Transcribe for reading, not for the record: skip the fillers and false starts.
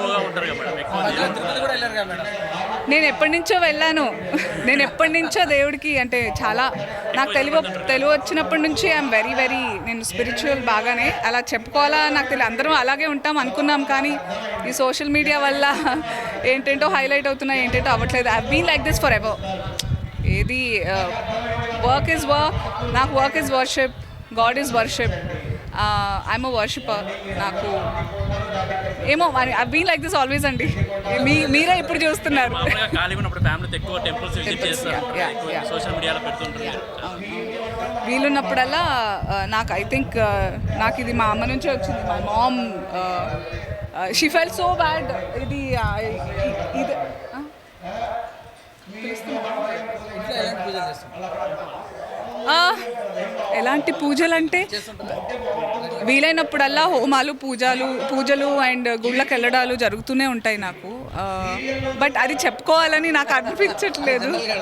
ఎక్కువగా ఉంటారు కదా మేడం, ఎక్కువ తిరుపతి కూడా వెళ్ళారు కదా మేడం. నేను ఎప్పటి నుంచో వెళ్ళాను. నేను ఎప్పటి నుంచో దేవుడికి అంటే చాలా నాకు తెలివి వచ్చినప్పటి నుంచి ఐఎమ్ వెరీ నేను స్పిరిచువల్ బాగానే అలా చెప్పుకోవాలా నాకు తెలియదు. అందరం అలాగే ఉంటాం అనుకున్నాం, కానీ ఈ సోషల్ మీడియా వల్ల ఏంటేంటో హైలైట్ అవుతున్నాయి, ఏంటేంటో అవ్వట్లేదు. I been like this forever. ఏది వర్క్ ఈజ్ వర్క్, నాకు work is worship, God is worship, I'm a worshipper. నాకు ఏమో I been like this always అండి. మీరే ఇప్పుడు చూస్తున్నారు. మామూలుగా ఖాళీగా ఉన్నప్పుడు ఫ్యామిలీతో ఎక్కువ టెంపుల్స్ విజిట్ చేస్తారు, సోషల్ మీడియాలో పెడుతుంటారు. వీలున్నప్పుడల్లా నాకు ఐ థింక్ నాకు ఇది మా అమ్మ నుంచే వచ్చింది. My mom she felt so bad. ఇది ఇది ఇంట్లో ఎలాంటి పూజలు చేస్తాం? ఎలాంటి పూజలు అంటే వీలైనప్పుడల్లా హోమాలు పూజలు అండ్ గుళ్ళకి వెళ్ళడాలు జరుగుతూనే ఉంటాయి నాకు. బట్ అది చెప్పుకోవాలని నాకు అనిపించట్లేదు.